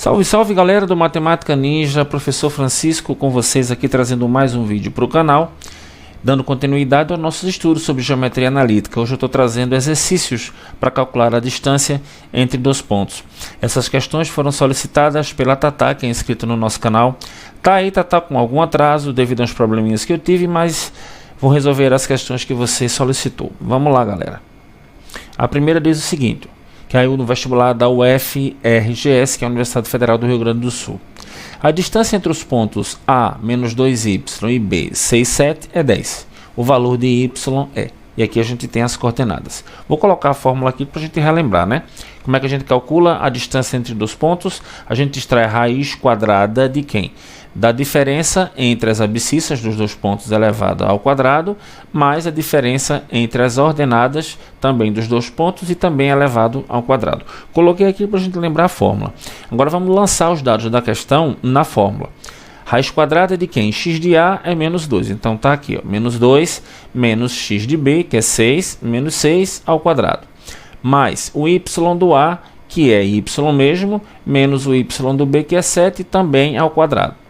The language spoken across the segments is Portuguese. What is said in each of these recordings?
Salve, salve galera do Matemática Ninja, professor Francisco com vocês aqui trazendo mais um vídeo para o canal, dando continuidade aos nossos estudos sobre geometria analítica. Hoje eu estou trazendo exercícios para calcular a distância entre dois pontos. Essas questões foram solicitadas pela Tatá, que é inscrito no nosso canal. Tá aí, Tatá, com algum atraso devido aos probleminhas que eu tive, mas vou resolver as questões que você solicitou. Vamos lá, galera. A primeira diz o seguinte: caiu no vestibular da UFRGS, que é a Universidade Federal do Rio Grande do Sul. A distância entre os pontos A, menos 2y e B, 6, 7 é 10. O valor de y é. E aqui a gente tem as coordenadas. Vou colocar a fórmula aqui para a gente relembrar, né? Como é que a gente calcula a distância entre dois pontos? A gente extrai a raiz quadrada de quem? Da diferença entre as abscissas dos dois pontos elevado ao quadrado, mais a diferença entre as ordenadas também dos dois pontos e também elevado ao quadrado. Coloquei aqui para a gente lembrar a fórmula. Agora vamos lançar os dados da questão na fórmula. Raiz quadrada de quem? X de A é menos 2. Então tá aqui, ó, menos 2 menos x de B, que é 6, menos 6 ao quadrado. Mais o y do A, que é y mesmo, menos o y do B, que é 7, também ao quadrado.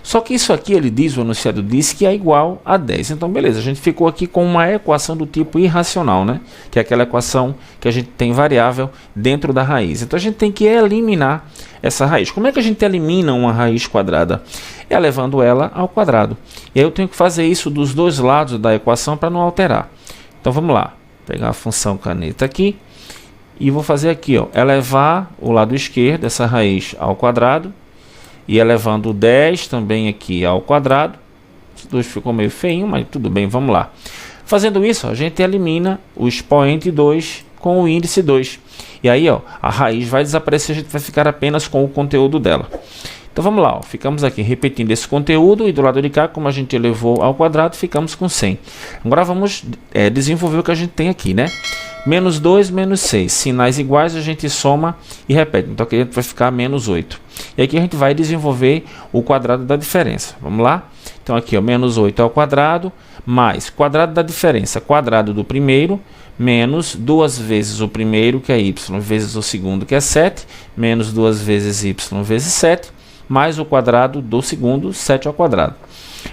Só que isso aqui, ele diz, o enunciado diz que é igual a 10. Então, beleza, a gente ficou aqui com uma equação do tipo irracional, né? Que é aquela equação que a gente tem variável dentro da raiz. Então, a gente tem que eliminar essa raiz. Como é que a gente elimina uma raiz quadrada? É levando ela ao quadrado. E aí eu tenho que fazer isso dos dois lados da equação para não alterar. Então, vamos lá. Vou pegar a função caneta aqui e vou fazer aqui, ó, elevar o lado esquerdo, essa raiz, ao quadrado. E elevando o 10 também aqui ao quadrado. Os dois ficou meio feinho, mas tudo bem, vamos lá. Fazendo isso, a gente elimina o expoente 2 com o índice 2. E aí, ó, a raiz vai desaparecer, a gente vai ficar apenas com o conteúdo dela. Então vamos lá, ó, ficamos aqui repetindo esse conteúdo e do lado de cá, como a gente elevou ao quadrado, ficamos com 100. Agora vamos desenvolver o que a gente tem aqui, né? Menos 2, menos 6. Sinais iguais a gente soma e repete. Então aqui a gente vai ficar menos 8. E aqui a gente vai desenvolver o quadrado da diferença. Vamos lá? Então aqui, ó, menos 8 ao quadrado, mais quadrado da diferença, quadrado do primeiro, menos 2 vezes o primeiro, que é y, vezes o segundo, que é 7, menos 2 vezes y vezes 7, mais o quadrado do segundo, 7 ao quadrado.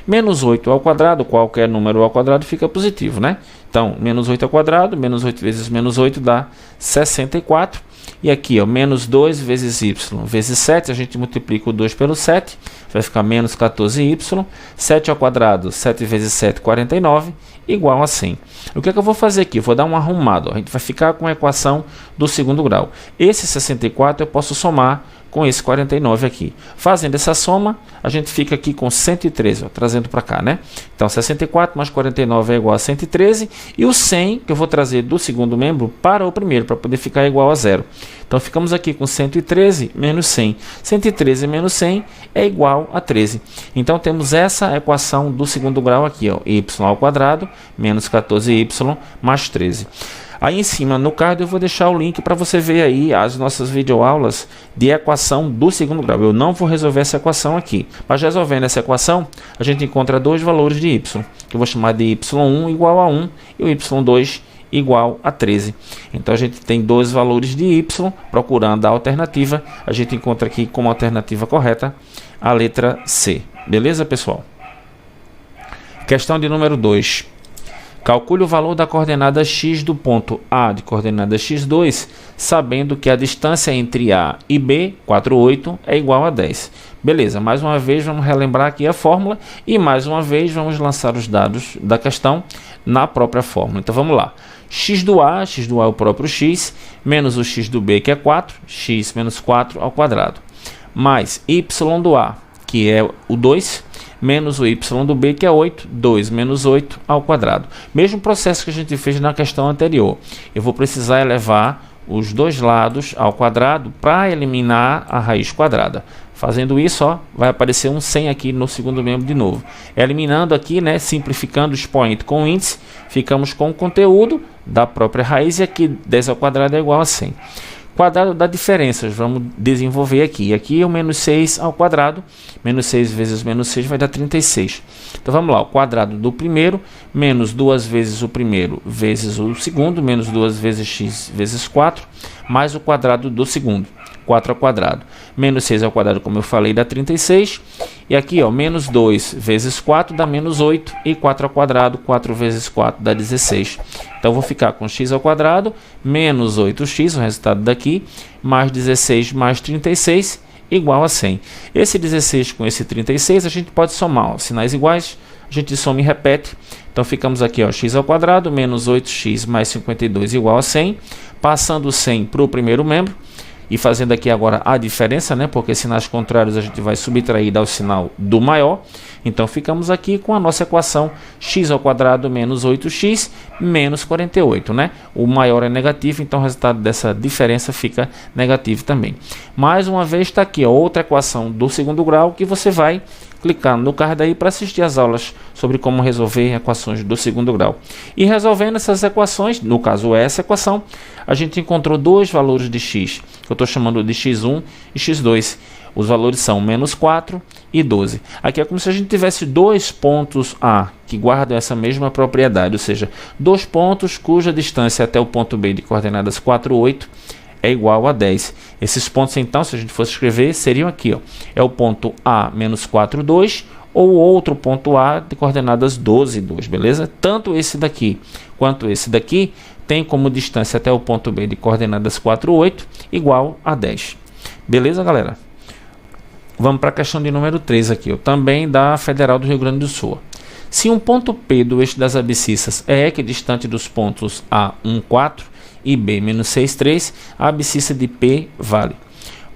Menos 8 ao quadrado, qualquer número ao quadrado fica positivo, né? Então, menos 8 ao quadrado, menos 8 vezes menos 8 dá 64. E aqui, ó, menos 2 vezes y vezes 7, a gente multiplica o 2 pelo 7, vai ficar menos 14y. 7 ao quadrado, 7 vezes 7, 49, igual a 100. O que é que eu vou fazer aqui? Eu vou dar um arrumado. Ó. A gente vai ficar com a equação do segundo grau. Esse 64 eu posso somar com esse 49 aqui. Fazendo essa soma, a gente fica aqui com 113, ó, trazendo para cá, né? Então, 64 mais 49 é igual a 113. E o 100, que eu vou trazer do segundo membro para o primeiro, para poder ficar igual a 0. Então, ficamos aqui com 113 menos 100. 113 menos 100 é igual a 13. Então, temos essa equação do segundo grau aqui, ó, y ao quadrado menos 14y mais 13. Aí em cima no card eu vou deixar o link para você ver aí as nossas videoaulas de equação do segundo grau. Eu não vou resolver essa equação aqui, mas resolvendo essa equação a gente encontra dois valores de y, que eu vou chamar de y1 igual a 1 e o y2 igual a 13. Então a gente tem dois valores de y, procurando a alternativa, a gente encontra aqui como alternativa correta a letra C. Beleza, pessoal? Questão de número 2. Calcule o valor da coordenada x do ponto A de coordenada x2, sabendo que a distância entre A e B, 4, 8, é igual a 10. Beleza, mais uma vez vamos relembrar aqui a fórmula e mais uma vez vamos lançar os dados da questão na própria fórmula. Então vamos lá. X do A é o próprio x, menos o x do B, que é 4, x menos 4 ao quadrado, mais y do A, que é o 2, menos o y do B, que é 8, 2 menos 8 ao quadrado. Mesmo processo que a gente fez na questão anterior. Eu vou precisar elevar os dois lados ao quadrado para eliminar a raiz quadrada. Fazendo isso, ó, vai aparecer um 100 aqui no segundo membro de novo. Eliminando aqui, né, simplificando o expoente com o índice, ficamos com o conteúdo da própria raiz e aqui 10 ao quadrado é igual a 100. Quadrado da diferença, vamos desenvolver aqui. Aqui é o menos 6 ao quadrado. Menos 6 vezes menos 6 vai dar 36. Então vamos lá, o quadrado do primeiro, menos 2 vezes o primeiro vezes o segundo, menos 2 vezes x vezes 4, mais o quadrado do segundo, 4 ao quadrado. menos 6 ao quadrado, como eu falei, dá 36. E aqui, ó, menos 2 vezes 4 dá menos 8. E 4 ao quadrado, 4 vezes 4 dá 16. Então, eu vou ficar com x ao quadrado menos 8x, o resultado daqui, mais 16 mais 36, igual a 100. Esse 16 com esse 36, a gente pode somar, ó, sinais iguais, a gente soma e repete. Então, ficamos aqui, ó, x ao quadrado menos 8x mais 52 igual a 100. Passando 100 para o primeiro membro. E fazendo aqui agora a diferença, né? Porque sinais contrários a gente vai subtrair e dar o sinal do maior. Então, ficamos aqui com a nossa equação x ao quadrado menos 8x menos 48, né? O maior é negativo, então o resultado dessa diferença fica negativo também. Mais uma vez está aqui, ó, outra equação do segundo grau que você vai clicar no card aí para assistir as aulas sobre como resolver equações do segundo grau. E resolvendo essas equações, no caso essa equação, a gente encontrou dois valores de x, que eu estou chamando de x1 e x2. Os valores são menos 4 e 12. Aqui é como se a gente tivesse dois pontos A que guardam essa mesma propriedade, ou seja, dois pontos cuja distância até o ponto B de coordenadas 4, 8 é igual a 10. Esses pontos, então, se a gente fosse escrever, seriam aqui, ó, é o ponto A menos 4, 2, ou outro ponto A de coordenadas 12, 2, beleza? Tanto esse daqui quanto esse daqui tem como distância até o ponto B de coordenadas 4, 8 igual a 10. Beleza, galera? Vamos para a questão de número 3 aqui, ó, também da Federal do Rio Grande do Sul. Se um ponto P do eixo das abscissas é equidistante dos pontos A, 1, 4 e B, menos 6, 3, a abscissa de P vale.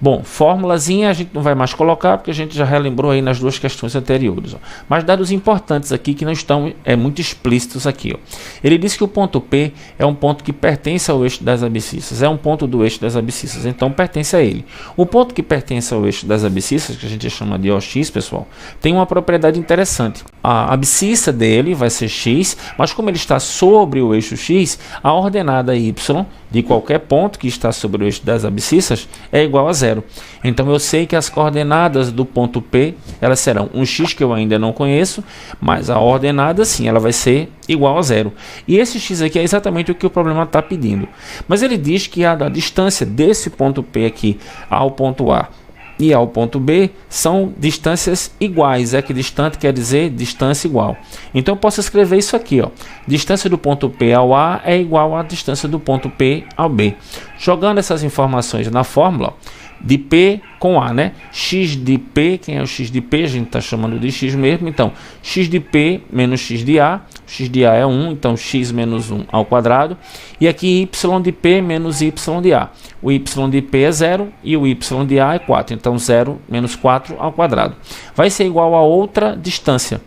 Bom, fórmulazinha a gente não vai mais colocar, porque a gente já relembrou aí nas duas questões anteriores. Ó. Mas dados importantes aqui que não estão muito explícitos aqui. Ó. Ele diz que o ponto P é um ponto que pertence ao eixo das abscissas. É um ponto do eixo das abscissas, então pertence a ele. O ponto que pertence ao eixo das abscissas, que a gente chama de OX, pessoal, tem uma propriedade interessante. A abscissa dele vai ser x, mas como ele está sobre o eixo x, a ordenada y de qualquer ponto que está sobre o eixo das abscissas é igual a 0. Então eu sei que as coordenadas do ponto P, elas serão um x que eu ainda não conheço, mas a ordenada sim, ela vai ser igual a 0. E esse x aqui é exatamente o que o problema está pedindo. Mas ele diz que a distância desse ponto P aqui ao ponto A e ao ponto B são distâncias iguais. Equidistante quer dizer distância igual. Então eu posso escrever isso aqui, ó. Distância do ponto P ao A é igual à distância do ponto P ao B. Jogando essas informações na fórmula, ó, de P com A, né? X de P, quem é o X de P? A gente está chamando de X mesmo. Então, X de P menos X de A. X de A é 1, então X menos 1 ao quadrado. E aqui Y de P menos Y de A. O Y de P é 0 e o Y de A é 4. Então, 0 menos 4 ao quadrado. Vai ser igual a outra distância,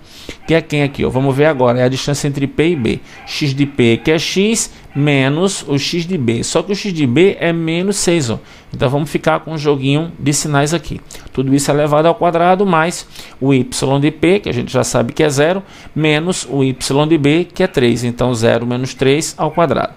que é quem aqui? Ó? Vamos ver agora, é a distância entre P e B. X de P, que é X, menos o X de B. Só que o X de B é menos 6. Ó. Então, vamos ficar com um joguinho de sinais aqui. Tudo isso é elevado ao quadrado, mais o Y de P, que a gente já sabe que é 0, menos o Y de B, que é 3. Então, 0 menos 3 ao quadrado.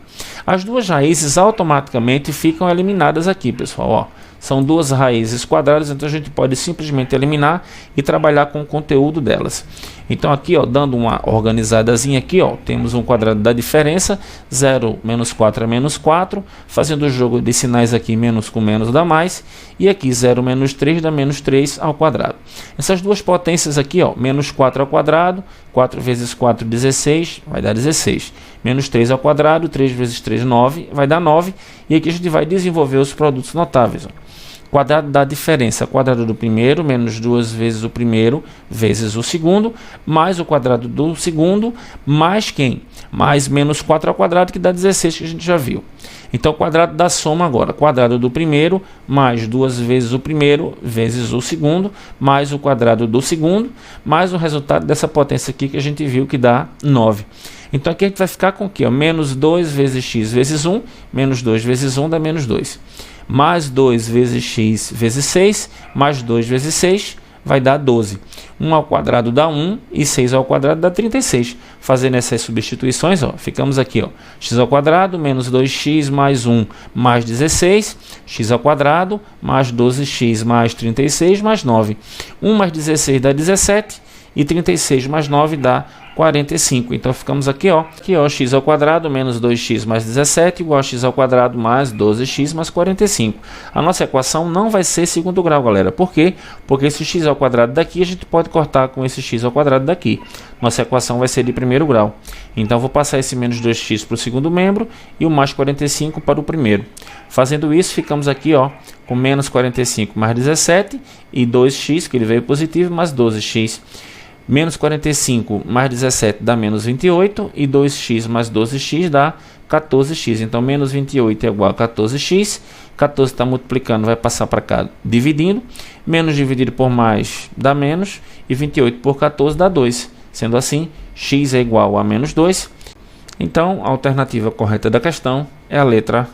As duas raízes automaticamente ficam eliminadas aqui, pessoal. Ó. São duas raízes quadradas, então a gente pode simplesmente eliminar e trabalhar com o conteúdo delas. Então aqui, ó, dando uma organizadazinha aqui, ó, temos um quadrado da diferença, 0 menos 4 é menos 4, fazendo o jogo de sinais aqui, menos com menos dá mais, e aqui 0 menos 3 dá menos 3 ao quadrado. Essas duas potências aqui, ó, menos 4 ao quadrado, 4 vezes 4, 16, vai dar 16. Menos 3 ao quadrado, 3 vezes 3, 9, vai dar 9, e aqui a gente vai desenvolver os produtos notáveis, ó. Quadrado da diferença, quadrado do primeiro, menos 2 vezes o primeiro, vezes o segundo, mais o quadrado do segundo, mais quem? Mais menos 4 ao quadrado, que dá 16, que a gente já viu. Então, quadrado da soma agora, quadrado do primeiro, mais 2 vezes o primeiro, vezes o segundo, mais o quadrado do segundo, mais o resultado dessa potência aqui, que a gente viu que dá 9. Então, aqui a gente vai ficar com o quê? Menos 2 vezes x vezes 1, menos 2 vezes 1 dá menos 2. Mais 2 vezes x vezes 6, mais 2 vezes 6, vai dar 12. 1 ao quadrado dá 1 e 6 ao quadrado dá 36. Fazendo essas substituições, ó, ficamos aqui, ó, x ao quadrado menos 2x mais 1 mais 16, x ao quadrado mais 12x mais 36 mais 9. 1 mais 16 dá 17 e 36 mais 9 dá 45. Então ficamos aqui, ó, x ao quadrado menos 2x mais 17 igual a x ao quadrado mais 12x mais 45. A nossa equação não vai ser segundo grau, galera. Por quê? Porque esse x ao quadrado daqui a gente pode cortar com esse x ao quadrado daqui. Nossa equação vai ser de primeiro grau. Então vou passar esse menos 2x para o segundo membro e o mais 45 para o primeiro. Fazendo isso, ficamos aqui, ó, com menos 45 mais 17 e 2x, que ele veio positivo, mais 12x. Menos 45 mais 17 dá menos 28 e 2x mais 12x dá 14x. Então, menos 28 é igual a 14x. 14 está multiplicando, vai passar para cá dividindo. Menos dividido por mais dá menos. E 28 por 14 dá 2. Sendo assim, x é igual a menos 2. Então, a alternativa correta da questão é a letra